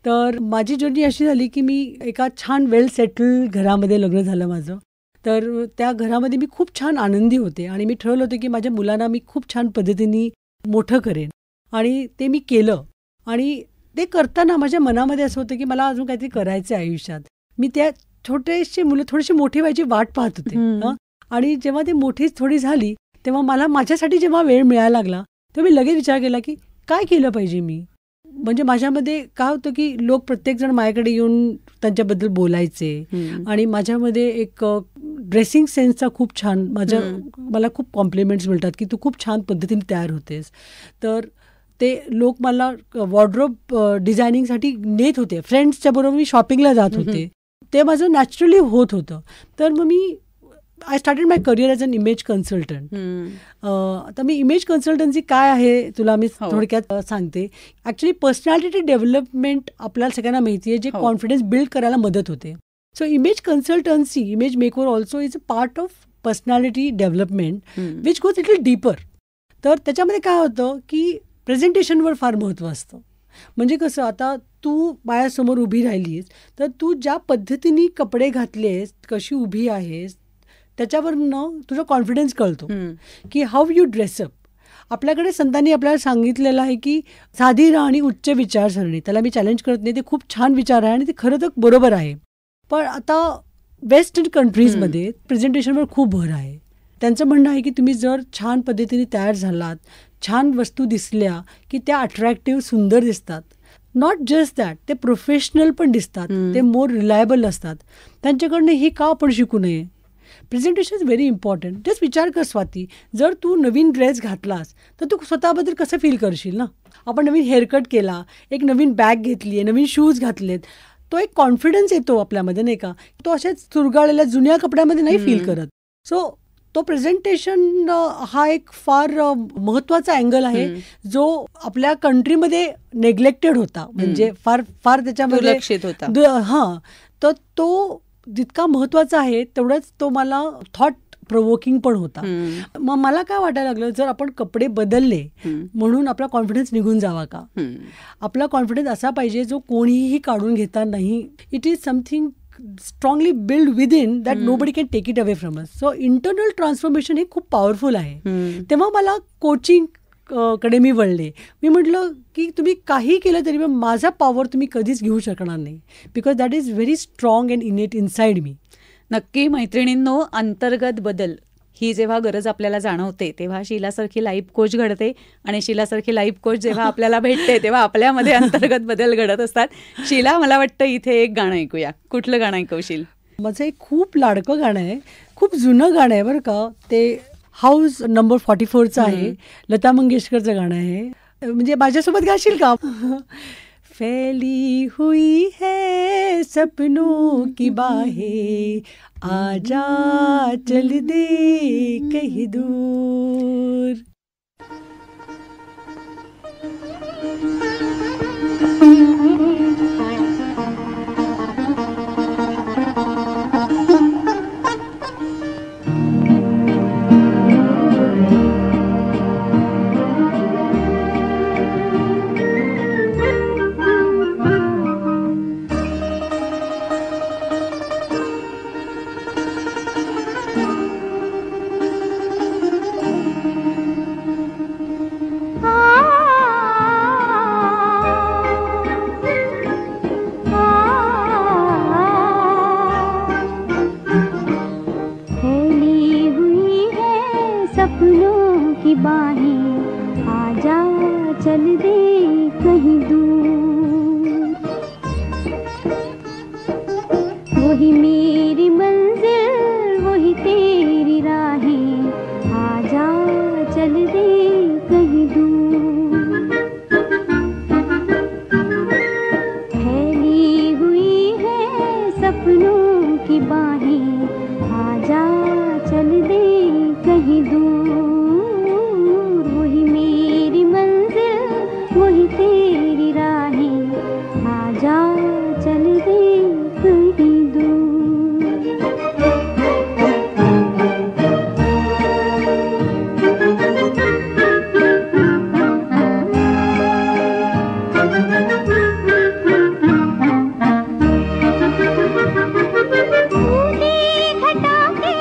तर माझी जर्नी अशी झाली की मी एका छान वेल सेटल्ड घरामध्ये लग्न झालं माझं. तर त्या घरामध्ये मी खूप छान आनंदी होते, आणि मी ठरवलं होतं की माझ्या मुलांना मी खूप छान पद्धतीने मोठं करेन, आणि ते मी केलं. आणि ते करताना माझ्या मनामध्ये असं होतं की मला अजून काहीतरी करायचं आहे आयुष्यात. मी त्या छोटेसे मुलं थोडीशी मोठी व्हायची वाट पाहत होते. हं. आणि जेव्हा ती मोठी थोडी झाली तेव्हा मला माझ्यासाठी जेव्हा वेळ मिळायला लागला तेव्हा मी लगेच विचार केला की काय केलं पाहिजे मी. म्हणजे माझ्यामध्ये काय होतं की लोक प्रत्येकजण माझ्याकडे येऊन त्यांच्याबद्दल बोलायचे आणि माझ्यामध्ये एक ड्रेसिंग सेन्सचा खूप छान मला खूप कॉम्प्लिमेंट्स मिळतात की तू खूप छान पद्धतीने तयार होतेस. तर ते लोक मला वॉर्डरोब डिझायनिंगसाठी नेत होते. फ्रेंड्सच्या बरोबर मी शॉपिंगला जात होते. ते माझं नॅचरली होत होतं. तर मग मी I started my career as an image consultant. आता मी इमेज कन्सल्टन्सी काय आहे तुला मी थोडक्यात सांगते. ॲक्च्युली पर्सनॅलिटी डेव्हलपमेंट आपल्याला सगळ्यांना माहिती आहे जे कॉन्फिडन्स बिल्ड करायला मदत होते. So image consultancy, image makeover also is a part of personality development which goes little deeper. तर त्याच्यामध्ये काय होतं की प्रेझेंटेशनवर फार महत्त्व असतं. म्हणजे कसं, आता तू माझ्यासमोर उभी राहिलीस तर तू ज्या पद्धतीने कपडे घातलेस, कशी उभी आहेस, त्याच्यावरनं तुझा कॉन्फिडन्स कळतो की हाऊ यू ड्रेसअप. आपल्याकडे संतांनी आपल्याला सांगितलेलं आहे की साधी राहणी उच्च विचारसरणी. त्याला मी चॅलेंज करत नाही, ते खूप छान विचार आहे आणि ते खरं तर बरोबर आहे. पण आता वेस्टर्न कंट्रीजमध्ये प्रेझेंटेशनवर खूप भर आहे. त्यांचं म्हणणं आहे की तुम्ही जर छान पद्धतीने तयार झालात, छान वस्तू दिसल्या की त्या अट्रॅक्टिव्ह, सुंदर दिसतात. नॉट जस्ट दॅट, ते प्रोफेशनल पण दिसतात, ते मोर रिलायबल असतात. त्यांच्याकडनं हे का आपण शिकू नये. Presentation is very important. Just विचार कर स्वाती, जर तू नवीन ड्रेस घातलास तर तू स्वतःबद्दल कसं फील करशील ना. आपण नवीन हेअरकट केला, एक नवीन बॅग घेतली आहे, नवीन शूज घातलेत, तो एक कॉन्फिडन्स येतो आपल्यामध्ये नाही का. तो अशाच चुरगाळलेल्या जुन्या कपड्यामध्ये नाही फील करत. सो तो प्रेझेंटेशन हा एक फार महत्त्वाचा अँगल आहे जो आपल्या कंट्रीमध्ये नेग्लेक्टेड होता. म्हणजे फार फार त्याच्यामध्ये दुर्लक्षित होता. हां, तर तो जितका महत्त्वाचा आहे तेवढंच तो मला थॉट प्रोवोकिंग पण होता. मग मला काय वाटायला लागलं, जर आपण कपडे बदलले म्हणून आपला कॉन्फिडन्स निघून जावा का. आपला कॉन्फिडन्स असा पाहिजे जो कोणीही काढून घेता नाही. It is something strongly build within that nobody can take it away from us. So internal transformation हे खूप पॉवरफुल आहे. तेव्हा मला कोचिंग कडे मी वळले. मी म्हटलं की तुम्ही काही केलं तरी पण माझा पॉवर तुम्ही कधीच घेऊ शकणार नाही, because that is very strong and इनेट inside me. नक्की मैत्रिणींनो, अंतर्गत बदल ही जेव्हा गरज आपल्याला जाणवते तेव्हा शीलासारखी लाईफ कोच घडते आणि शीलासारखी लाईफ कोच जेव्हा आपल्याला भेटते तेव्हा आपल्यामध्ये अंतर्गत बदल घडत असतात. शीला, मला वाटतं इथे एक गाणं ऐकूया. कुठलं गाणं ऐकवशील? माझं एक खूप लाडकं गाणं आहे, खूप जुनं गाणं आहे बरं का. ते हाऊस नंबर 44चं आहे, लता मंगेशकरचं गाणं आहे. म्हणजे माझ्यासोबत गाशील का? फैली हुई है सपनों की बाहें, आजा चल दे कहीं दूर. घटा के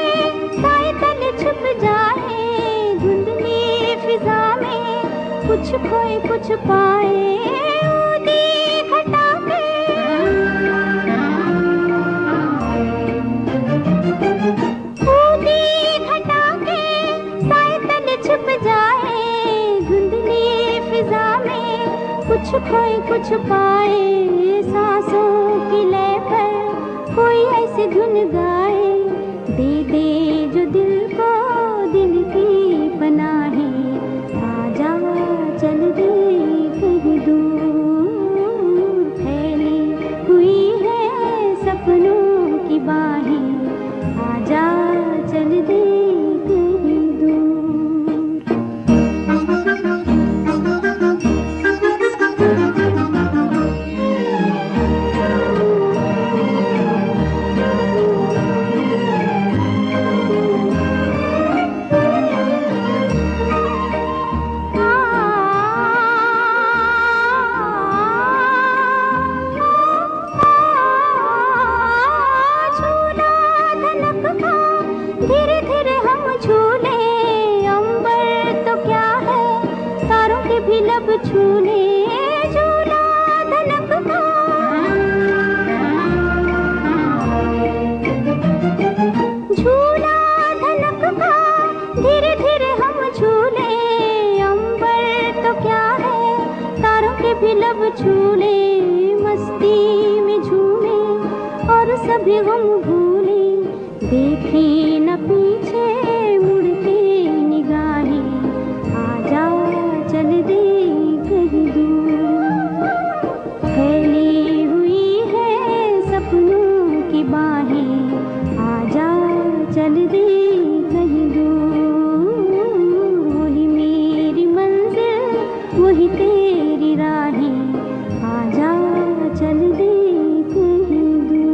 साए तले खोए कुछ पाए, सांसों की लय पर कोई ऐसी धुन गाए, दे दे जो दिल को दिल की पनाहें, आजा चल दे कहीं दूर, फैली हुई है सपनों की बाहें, आजा चल दे कहीं दूर। धीरे धीरे हम झूले, अंबर तो क्या है तारों के भी लब छूले, झूला धनकता, झूला धनकता, धीरे धीरे हम झूले, अंबर तो क्या है तारों के भी लब छूले, मस्ती में झूमे और सभी गम भूले, देखे न पीछे मुड़ के निगाहें, आजा चल दे कहीं दूर, फैली हुई है सपनों की बाहें, आजा चल दे कहीं दूर, वही मेरी मंजिल वही तेरी राहें, आजा चल दे कहीं दूर।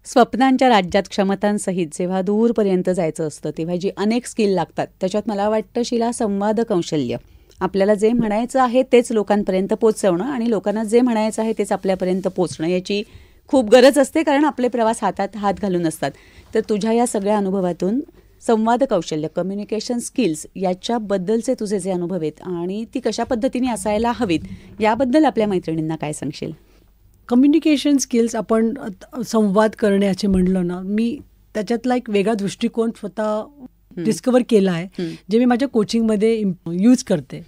स्वप्नांच्या राज्यात क्षमतांसहित जेव्हा दूरपर्यंत जायचं असतं तेव्हा जी अनेक स्किल लागतात त्याच्यात मला वाटतं शिला संवाद कौशल्य, आपल्याला जे म्हणायचं आहे तेच लोकांपर्यंत पोचवणं आणि लोकांना जे म्हणायचं आहे तेच आपल्यापर्यंत पोचणं याची खूप गरज असते, कारण आपले प्रवास हातात हात घालून असतात. तर तुझ्या या सगळ्या अनुभवातून संवाद कौशल्य, कम्युनिकेशन स्किल्स याच्याबद्दलचे तुझे जे अनुभव आहेत आणि ती कशा पद्धतीने असायला हवीत याबद्दल आपल्या मैत्रिणींना काय सांगशील? कम्युनिकेशन स्किल्स आपण संवाद करण्याचे म्हणलं ना, मी त्याच्यातला एक वेगळा दृष्टिकोन स्वतः डिस्कवर केला आहे, जे मी माझ्या कोचिंगमध्ये यूज करते.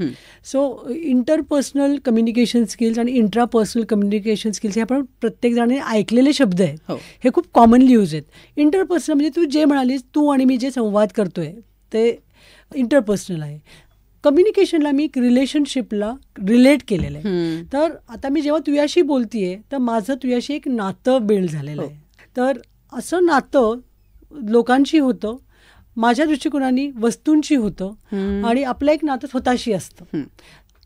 सो इंटरपर्सनल कम्युनिकेशन स्किल्स आणि इंट्रापर्सनल कम्युनिकेशन स्किल्स हे आपण प्रत्येकजणाने ऐकलेले शब्द आहेत, हे खूप कॉमनली यूज आहेत. इंटरपर्सनल म्हणजे तू जे म्हणालीस, तू आणि मी जे संवाद करतोय ते इंटरपर्सनल आहे. कम्युनिकेशनला मी रिलेशनशिपला रिलेट केलेलं आहे. तर आता मी जेव्हा तुझ्याशी बोलतीये तर माझं तुझ्याशी एक नातं बिल्ड झालेलं आहे. तर असं नातं लोकांशी होतं, माझ्या दृष्टिकोनाने वस्तूंची होतं आणि आपलं एक नातं स्वतःशी असतं.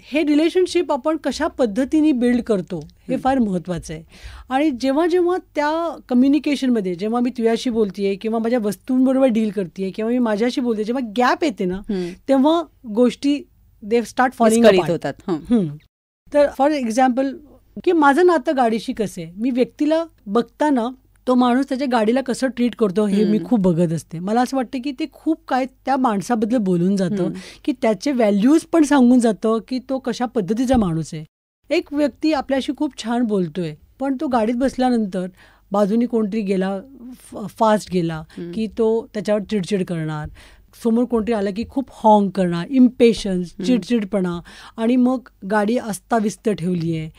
हे रिलेशनशिप आपण कशा पद्धतीने बिल्ड करतो हे फार महत्त्वाचं आहे. आणि जेव्हा जेव्हा त्या कम्युनिकेशनमध्ये, जेव्हा मी तुझ्याशी बोलतेय किंवा माझ्या वस्तूंबरोबर डील करते किंवा मी माझ्याशी बोलते, जेव्हा गॅप येते ना तेव्हा गोष्टी दे स्टार्ट फॉलिंग होतात. तर फॉर एक्झाम्पल की माझं नातं गाडीशी कसं आहे, मी व्यक्तीला बघताना तो माणूस त्याच्या गाडीला कसं ट्रीट करतो हे मी खूप बघत असते. मला असं वाटतं की ते खूप काय त्या माणसाबद्दल बोलून जातं, की त्याचे व्हॅल्यूज पण सांगून जातं की तो कशा पद्धतीचा माणूस आहे. एक व्यक्ती आपल्याशी खूप छान बोलतोय पण तो गाडीत बसल्यानंतर बाजूनी कोणतरी गेला, फास्ट गेला की तो त्याच्यावर चिडचिड करणार, समोर कोणतरी आलं की खूप हॉंग करणार, इम्पेशन्स, चिडचिडपणा, आणि मग गाडी अस्ताव्यस्त ठेवली आहे.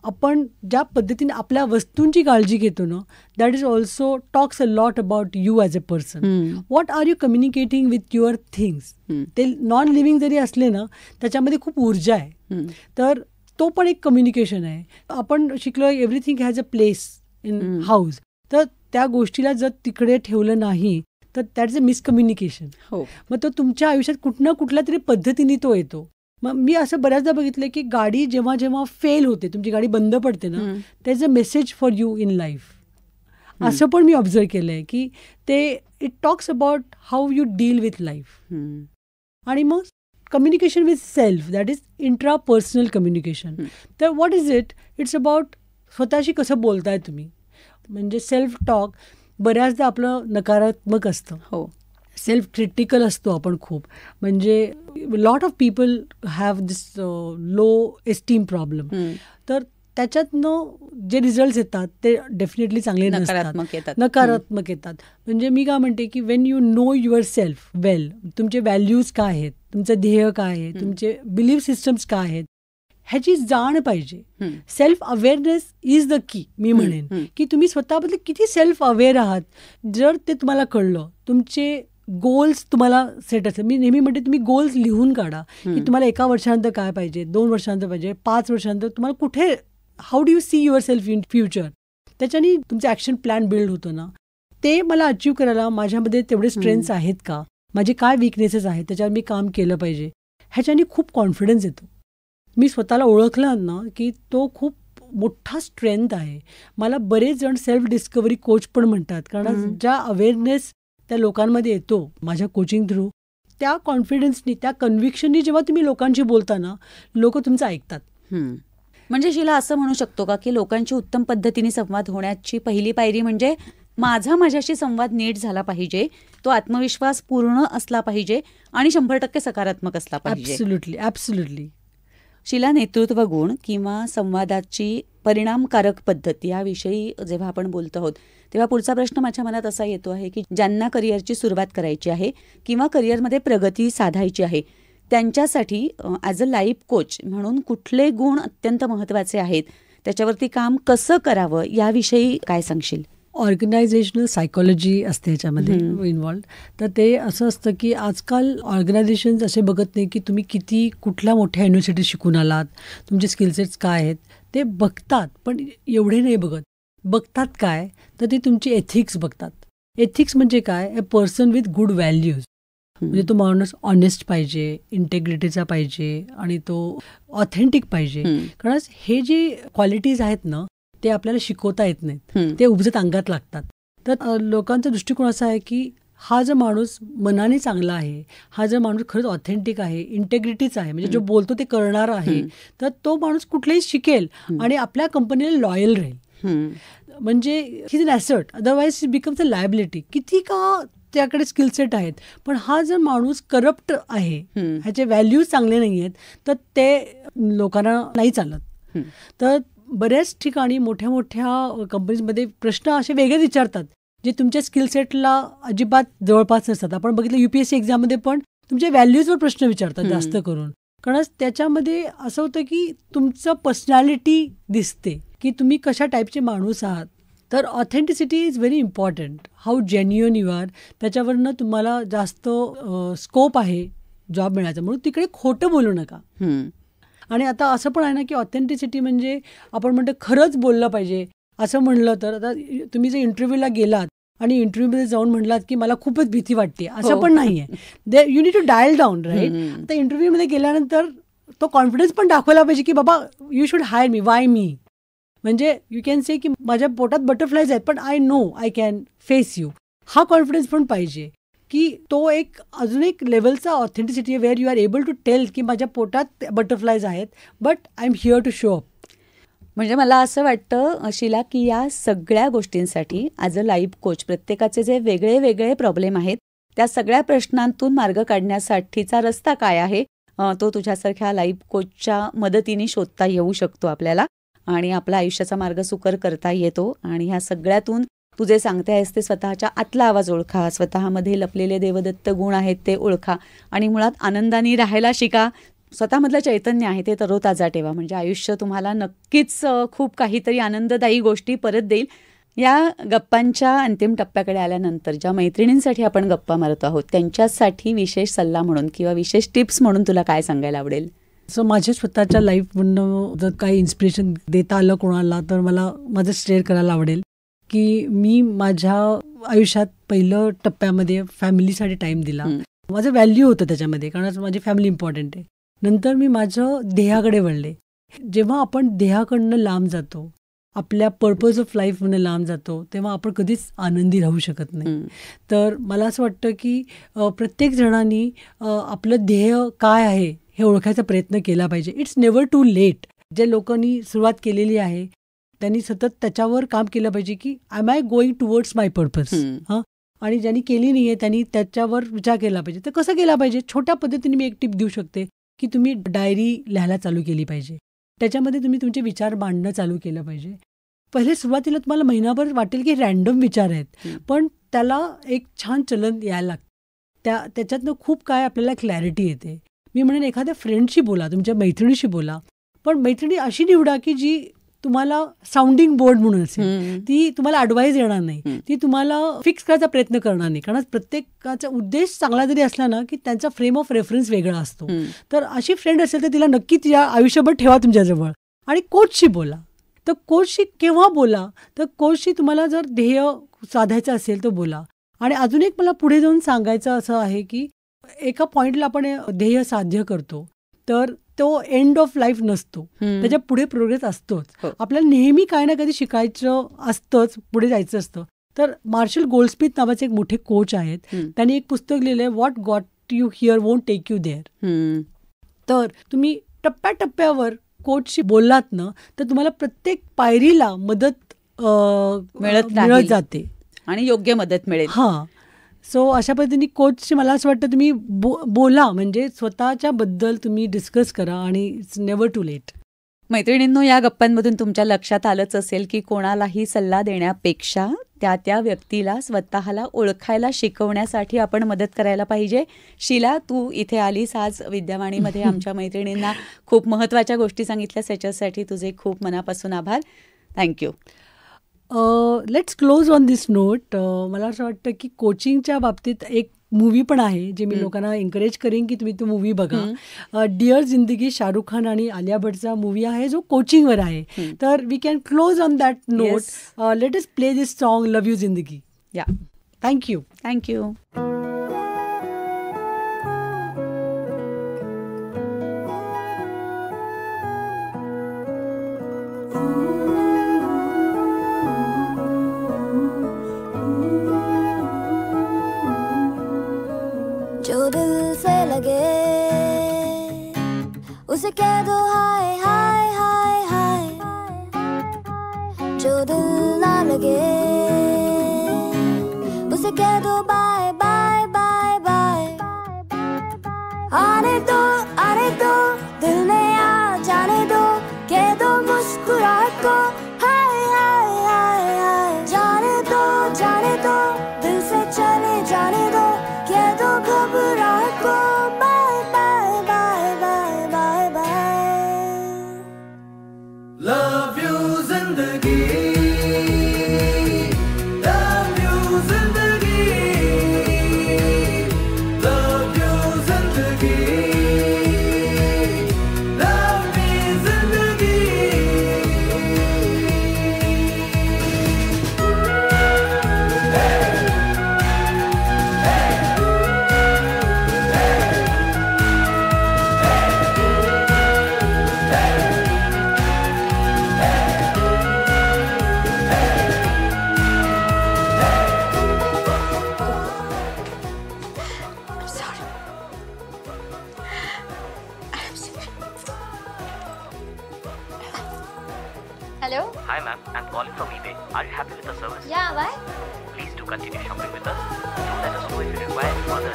आपण ज्या पद्धतीने आपल्या वस्तूंची काळजी घेतो ना, that is also talks a lot about you as a person. What are you communicating with your things. ते नॉन लिव्हिंग जरी असले ना त्याच्यामध्ये खूप ऊर्जा आहे, तर तो पण एक कम्युनिकेशन आहे. आपण शिकलो everything has a place in house, तर त्या गोष्टीला जर तिकडे ठेवलं नाही तर दॅट इज अ मिसकम्युनिकेशन. मग तो तुमच्या आयुष्यात कुठल्या कुठल्या तरी पद्धतीने तो येतो. मग मी असं बऱ्याचदा बघितलं की गाडी जेव्हा जेव्हा फेल होते, तुमची गाडी बंद पडते ना, that is a message for you in life. असं पण मी ऑब्झर्व केलं आहे की ते it talks about how you deal with life. आणि मग communication with self, that is intrapersonal communication. तर what is it, it's about स्वतःशी कसं बोलताय तुम्ही. म्हणजे सेल्फ टॉक बऱ्याचदा आपलं नकारात्मक असतं, सेल्फ क्रिटिकल असतो आपण खूप. म्हणजे lot of people have this low esteem problem. तर त्याच्यातनं जे रिझल्ट येतात ते डेफिनेटली चांगले नसतात, नकारात्मक येतात. नकारात्मक येतात. म्हणजे मी काय म्हणते की when you know yourself well, तुमचे व्हॅल्यूज काय आहेत, तुमचं ध्येय काय आहे, तुमचे बिलीफ सिस्टम्स काय आहेत, ह्याची जाण पाहिजे. Self awareness is the key. मी म्हणेन की तुम्ही स्वतःबद्दल किती सेल्फ अवेअर आहात. जर ते तुम्हाला कळलं, तुमचे गोल्स तुम्हाला सेट असेल, मी नेहमी म्हणते तुम्ही गोल्स लिहून काढा की तुम्हाला 1 वर्षानंतर काय पाहिजे, 2 वर्षानंतर पाहिजे, 5 वर्षानंतर तुम्हाला कुठे, how do you see your self in future. त्याच्याने तुमचं ॲक्शन प्लॅन बिल्ड होतो ना. ते मला अचीव्ह करायला माझ्यामध्ये तेवढे स्ट्रेंथ्स आहेत का, माझे काय विकनेसेस आहेत, त्याच्यावर मी काम केलं पाहिजे, ह्याच्याने खूप कॉन्फिडन्स येतो. मी स्वतःला ओळखलं ना की तो खूप मोठा स्ट्रेंथ आहे. मला बरेच जण सेल्फ डिस्कव्हरी कोच पण म्हणतात, कारण ज्या अवेअरनेस त्या लोकांमध्ये येतो माझ्या कोचिंग थ्रू, त्या कॉन्फिडन्सनी, त्या कन्व्हिक्शननी जेव्हा तुम्ही लोकांशी बोलता ना, लोक तुमचं ऐकतात. म्हणजे शीला असं म्हणू शकतो का की लोकांची उत्तम पद्धतीने संवाद होण्याची पहिली पायरी म्हणजे माझ्याशी संवाद नीट झाला पाहिजे, तो आत्मविश्वास पूर्ण असला पाहिजे आणि 100% सकारात्मक असला पाहिजे. ॲब्सोल्युटली. शीला, नेतृत्व गुण किंवा संवादाची परिणामकारक पद्धत याविषयी जेव्हा आपण बोलतो आहोत तेव्हा पुढचा प्रश्न माझ्या मनात असा येतो आहे की ज्यांना करिअरची सुरुवात करायची आहे किंवा करिअरमध्ये प्रगती साधायची आहे त्यांच्यासाठी ॲज अ लाईफ कोच म्हणून कुठले गुण अत्यंत महत्त्वाचे आहेत, त्याच्यावरती काम कसं करावं याविषयी काय सांगशील? ऑर्गनायझेशनल सायकॉलॉजी असते ह्याच्यामध्ये इन्व्हॉल्ड. तर ते असं असतं की आजकाल ऑर्गनायझेशन्स असे बघत नाही की तुम्ही किती कुठल्या मोठ्या युनिव्हर्सिटीत शिकून आलात, तुमचे स्किलसेट्स काय आहेत, ते बघतात पण एवढे नाही बघतात काय, तर ते तुमचे एथिक्स बघतात. एथिक्स म्हणजे काय, a person with good values. म्हणजे तो माणूस ऑनेस्ट पाहिजे, इंटेग्रिटीचा पाहिजे आणि तो ऑथेंटिक पाहिजे. कारण हे जे क्वालिटीज आहेत ना ते आपल्याला शिकवता येत नाहीत, ते उपजत अंगात लागतात. तर लोकांचा दृष्टिकोन असा आहे की हा जो माणूस मनाने चांगला आहे, हा जो माणूस खरंच ऑथेंटिक आहे, इंटेग्रिटीचा आहे, म्हणजे जो बोलतो ते करणार आहे, तर तो माणूस कुठलाही शिकेल आणि आपल्या कंपनीला लॉयल राहील. म्हणजे he is an asset, otherwise he becomes a liability. किती का त्याकडे स्किलसेट आहेत, पण हा जर माणूस करप्ट आहे, ह्याचे व्हॅल्यूज चांगले नाही आहेत, तर ते लोकांना नाही चालत. तर बऱ्याच ठिकाणी मोठ्या मोठ्या कंपनीजमध्ये प्रश्न असे वेगळे विचारतात जे तुमच्या स्किलसेटला अजिबात जवळपास नसतात. आपण बघितलं UPSC एक्झाममध्ये पण तुमच्या व्हॅल्यूजवर प्रश्न विचारतात जास्त करून, कारण त्याच्यामध्ये असं होतं की तुमचं पर्सनॅलिटी दिसते की तुम्ही कशा टाईपचे माणूस आहात. तर authenticity is very important. How genuine you are, त्याच्यावरनं तुम्हाला जास्त स्कोप आहे जॉब मिळायचा. म्हणून तिकडे खोटं बोलू नका. आणि आता असं पण आहे ना की ऑथेंटिसिटी म्हणजे आपण म्हणतो खरंच बोललं पाहिजे. असं म्हणलं तर आता तुम्ही जर इंटरव्ह्यूला गेलात आणि इंटरव्ह्यूमध्ये जाऊन म्हणलात की मला खूपच भीती वाटते, असं पण नाही आहे. You need to dial down, right. आता इंटरव्ह्यूमध्ये गेल्यानंतर तो कॉन्फिडन्स पण दाखवला पाहिजे की बाबा you should hire me, why me. म्हणजे यू कॅन से की माझ्या पोटात बटरफ्लायज आहेत पण I know I can face you. हा कॉन्फिडन्स पण पाहिजे की तो एक अजून एक लेवलचा ऑथेंटिसिटी आहे, where you are able to tell की माझ्या पोटात बटरफ्लायज आहेत but I am here to show up. म्हणजे मला असं वाटतं शीला की या सगळ्या गोष्टींसाठी ॲज अ लाईफ कोच प्रत्येकाचे जे वेगळे वेगळे प्रॉब्लेम आहेत त्या सगळ्या प्रश्नांतून मार्ग काढण्यासाठीचा रस्ता काय आहे तो तुझ्यासारख्या लाईफ कोचच्या मदतीने शोधता येऊ शकतो आपल्याला आणि आपला आयुष्याचा मार्ग सुकर करता येतो. आणि ह्या सगळ्यातून तू जे सांगते आहेस ते स्वतःच्या आतला आवाज ओळखा, स्वतःमध्ये लपलेले देवदत्त गुण आहेत ते ओळखा आणि मुळात आनंदाने राहायला शिका. स्वतःमधलं चैतन्य आहे ते तरोताजा ठेवा, म्हणजे आयुष्य तुम्हाला नक्कीच खूप काहीतरी आनंददायी गोष्टी परत देईल. या गप्पांच्या अंतिम टप्प्याकडे आल्यानंतर ज्या मैत्रिणींसाठी आपण गप्पा मारतो आहोत त्यांच्यासाठी विशेष सल्ला म्हणून किंवा विशेष टिप्स म्हणून तुला काय सांगायला आवडेल? सो माझ्या स्वतःच्या लाईफमधनं जर काही इन्स्पिरेशन देता आलं कोणाला तर मला माझं शेअर करायला आवडेल की मी माझ्या आयुष्यात पहिलं टप्प्यामध्ये फॅमिलीसाठी टाईम दिला. माझं व्हॅल्यू होतं त्याच्यामध्ये, कारण माझी फॅमिली इम्पॉर्टंट आहे. नंतर मी माझं ध्येयाकडे वळले. जेव्हा आपण ध्येयाकडनं लांब जातो, आपल्या पर्पज ऑफ लाईफमधनं लांब जातो, तेव्हा आपण कधीच आनंदी राहू शकत नाही. तर मला असं वाटतं की प्रत्येक जणांनी आपलं ध्येय काय आहे हे ओळखायचा प्रयत्न केला पाहिजे. It's never too late. ज्या लोकांनी सुरुवात केलेली आहे त्यांनी सतत त्याच्यावर काम केलं पाहिजे की am I going towards my purpose. आणि ज्यांनी केली नाही आहे त्यांनी त्याच्यावर विचार केला पाहिजे. तर कसं केला पाहिजे? छोट्या पद्धतीने मी एक टिप देऊ शकते की तुम्ही डायरी लिहायला चालू केली पाहिजे. त्याच्यामध्ये तुम्ही तुमचे विचार मांडणं चालू केलं पाहिजे. पहिले सुरुवातीला तुम्हाला महिनाभर वाटेल की रॅन्डम विचार आहेत, पण त्याला एक छान चलन यायला लागतं. त्याच्यातनं खूप काय आपल्याला क्लॅरिटी येते. मी म्हणेन एखाद्या फ्रेंडशी बोला, तुमच्या मैत्रिणीशी बोला, पण मैत्रिणी अशी निवडा की जी तुम्हाला साऊंडिंग बोर्ड म्हणून असेल. ती तुम्हाला ॲडवाईस येणार नाही, ती तुम्हाला फिक्स करायचा प्रयत्न करणार नाही. कारण प्रत्येकाचा उद्देश चांगला जरी असला ना की त्यांचा फ्रेम ऑफ रेफरन्स वेगळा असतो. तर अशी फ्रेंड असेल तर तिला नक्की तिच्या आयुष्यभर ठेवा तुमच्याजवळ. आणि कोचशी बोला. तर कोचशी केव्हा बोला, तर कोचशी तुम्हाला जर ध्येय साधायचं असेल तर बोला. आणि अजून एक मला पुढे जाऊन सांगायचं असं आहे की एका पॉईंटला आपण ध्येय साध्य करतो तर तो एंड ऑफ लाईफ नसतो, त्याच्या पुढे प्रोग्रेस असतोच. आपल्याला नेहमी काय ना कधी शिकायचं असतंच, पुढे जायचं असतं. तर मार्शल गोल्डस्मिथ नावाचे एक मोठे कोच आहेत, त्यांनी एक पुस्तक लिहिलं आहे, what got you here won't take you there. तर तुम्ही टप्प्याटप्प्यावर कोचशी बोललात ना तर तुम्हाला प्रत्येक पायरीला मदत मिळत जाते आणि योग्य मदत मिळेल. हां. सो अशा पद्धतीने कोचशी मला असं वाटतं तुम्ही बोला, म्हणजे स्वतःच्या बद्दल तुम्ही डिस्कस करा आणि इट्स नेव्हर टू लेट. मैत्रिणींनो, या गप्पांमधून तुमच्या लक्षात आलंच असेल की कोणालाही सल्ला देण्यापेक्षा त्या व्यक्तीला स्वतःला ओळखायला शिकवण्यासाठी आपण मदत करायला पाहिजे. शीला, तू इथे आलीस आज विद्यावाणीमध्ये, आमच्या मैत्रिणींना खूप महत्त्वाच्या गोष्टी सांगितल्यास याच्यासाठी तुझे खूप मनापासून आभार. Thank you. Let's close on this note. मला असं वाटतं की कोचिंगच्या बाबतीत एक मूवी पण आहे जे मी लोकांना एन्करेज करेन की तुम्ही तो मूवी बघा. डिअर जिंदगी, शाहरुख खान आणि आलिया भटचा मूवी आहे जो कोचिंगवर आहे. तर we can close on that note. Let us play this song love you Zindagi. Yeah, thank you. Thank you. जो दिल से लगे उसे कह दो हाय हाय हाय हाय, जो दिल ना लगे उसे कह दो बाय बाय बाय बाय. आने दो दिल में आ जाने दो, कह दो मुस्कुराहट को हाय हाय हाय हाय. जाने दो दिल से चले जाने दो, कह दो घबराहट को bye bye bye bye bye bye. Love you Zindagi, love you Zindagi, love you Zindagi, love me जिंदगी. Hello? Hi ma'am, I'm calling from eBay. Are you happy with the service? Yeah, why? Please do continue shopping with us. Do let us know if you require any further.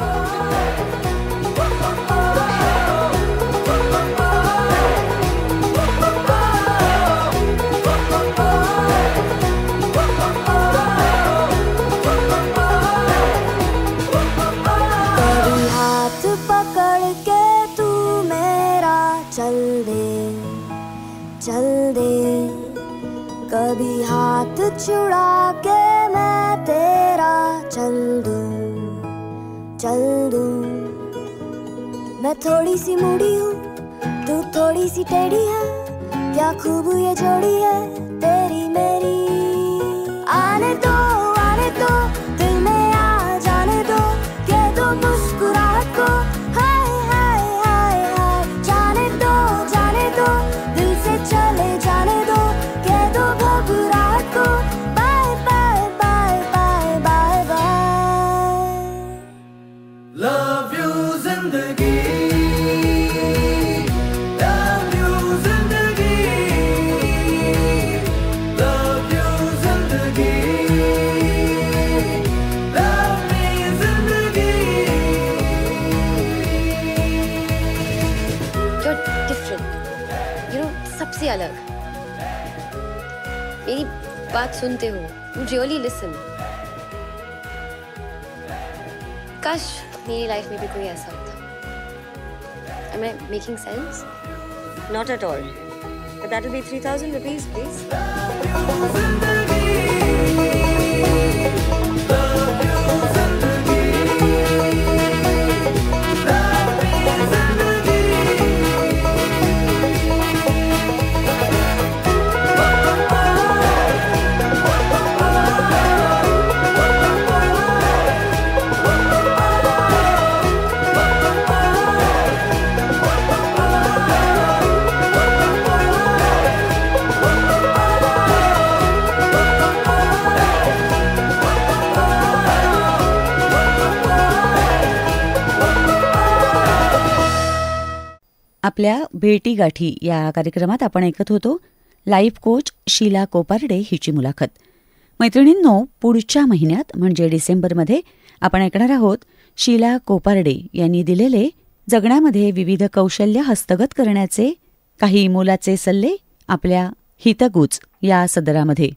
कभी हाथ पकड़ के तू मेरा चल दे, कभी हाथ छुड़ा के मैं तेरा चल दूं. मैं थोड़ी सी मूडी हूँ, तू थोड़ी सी टेढ़ी है, क्या खूब ये जोड़ी है तेरी मेरी. आने दो दिल में आ जाने दो, कह दो मुस्कुराहट को हाय हाय हाय हाय. जाने दो दिल से चले जाने दो, कह दो घबराहट को bye bye bye bye bye bye. Love you Zindagi, love you जिंदगी, बात सुनते हो, you really listen. काश मेरी लाइफ में भी कोई ऐसा होता. Am I making sense? Not at all. But that will be 3,000 rupees, please. आपल्या भेटीगाठी या कार्यक्रमात आपण ऐकत होतो लाईफ कोच शीला कोपारडे हिची मुलाखत. मैत्रिणींनो, पुढच्या महिन्यात म्हणजे डिसेंबरमध्ये आपण ऐकणार आहोत शीला कोपारडे यांनी दिलेले जगण्यामध्ये विविध कौशल्य हस्तगत करण्याचे काही मोलाचे सल्ले आपल्या हितगुज या सदरामध्ये.